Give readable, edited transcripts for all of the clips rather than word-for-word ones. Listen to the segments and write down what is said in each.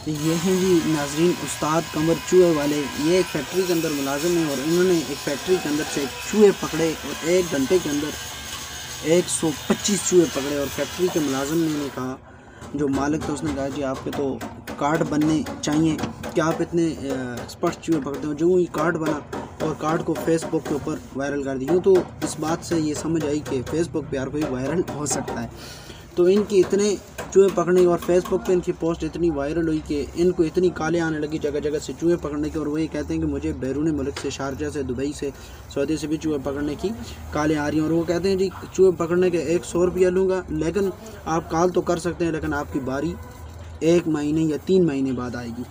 ये हैं जी नाजरीन उस्ताद कमर चूहे वाले। ये एक फैक्ट्री के अंदर मुलाजिम हैं और इन्होंने एक फैक्ट्री के अंदर से चूहे पकड़े और 1 घंटे के अंदर 125 चूहे पकड़े। और फैक्ट्री के मुलाजिम ने उन्हें कहा, जो मालिक था उसने कहा जी आपके तो कार्ड बनने चाहिए कि आप इतने एक्सपर्ट चूहे पकड़ते हो। जो ही कार्ड बना और कार्ड को फेसबुक के ऊपर वायरल कर दिया। तो इस बात से ये समझ आई कि फेसबुक पे यार कोई वायरल हो सकता है। तो इनकी इतने चूहे पकड़ने और फेसबुक पे इनकी पोस्ट इतनी वायरल हुई कि इनको इतनी काले आने लगी जगह जगह से चूहे पकड़ने की। और वो ये कहते हैं कि मुझे बैरून मुल्क से, शारजा से, दुबई से, सऊदी से भी चूहे पकड़ने की काले आ रही हैं। और वो कहते हैं जी चूहे पकड़ने के 100 रुपया लूँगा, लेकिन आप कॉल तो कर सकते हैं, लेकिन आपकी बारी 1 महीने या 3 महीने बाद आएगी।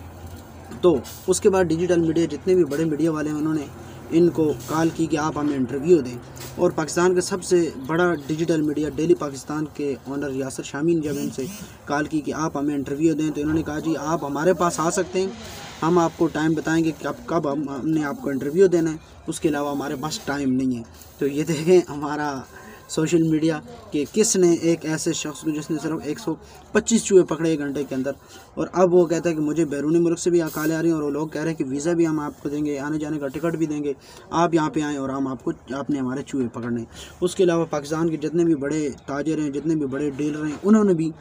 तो उसके बाद डिजिटल मीडिया, जितने भी बड़े मीडिया वाले हैं, उन्होंने इनको कॉल की कि आप हमें इंटरव्यू दें। और पाकिस्तान का सबसे बड़ा डिजिटल मीडिया डेली पाकिस्तान के ऑनर यासर शामी ने जब इनसे कॉल की कि आप हमें इंटरव्यू दें, तो इन्होंने कहा जी आप हमारे पास आ सकते हैं, हम आपको टाइम बताएंगे कि कब हमने आपको इंटरव्यू देना है, उसके अलावा हमारे पास टाइम नहीं है। तो ये देखें हमारा सोशल मीडिया कि किसने एक ऐसे शख्स को जिसने सिर्फ 125 चूहे पकड़े 1 घंटे के अंदर। और अब वो कहता है कि मुझे बैरूनी मुल्क से भी काले आ रही हैं और वो लोग कह रहे हैं कि वीज़ा भी हम आपको देंगे, आने जाने का टिकट भी देंगे, आप यहाँ पे आएँ और हम आपने हमारे चूहे पकड़ने। उसके अलावा पाकिस्तान के जितने भी बड़े ताजर हैं, जितने भी बड़े डीलर हैं, उन्होंने भी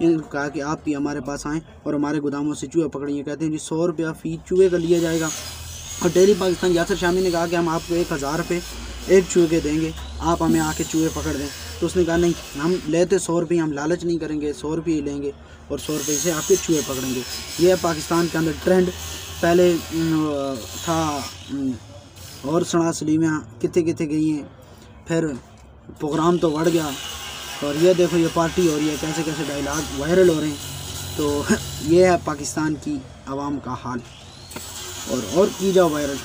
इनको कहा कि आप भी हमारे पास आएँ और हमारे गोदामों से चूहे पकड़िए। कहते हैं जी 100 रुपया फ़ी चूहे का लिया जाएगा। और डेली पाकिस्तान यासर शामी ने कहा कि हम आपको 1000 रुपये एक चूहे के देंगे, आप हमें आके चूहे पकड़ दें। तो उसने कहा नहीं, हम लेते 100 रुपये, हम लालच नहीं करेंगे, 100 रुपये ही लेंगे और 100 रुपये से आपके चूहे पकड़ेंगे। ये है पाकिस्तान के अंदर ट्रेंड। पहले था और सना सलीमियाँ कितने कितने गई हैं, फिर प्रोग्राम तो बढ़ गया और ये देखो ये पार्टी हो रही है, कैसे कैसे डायलॉग वायरल हो रहे हैं। तो ये है पाकिस्तान की आवाम का हाल। और की जाओ वायरल।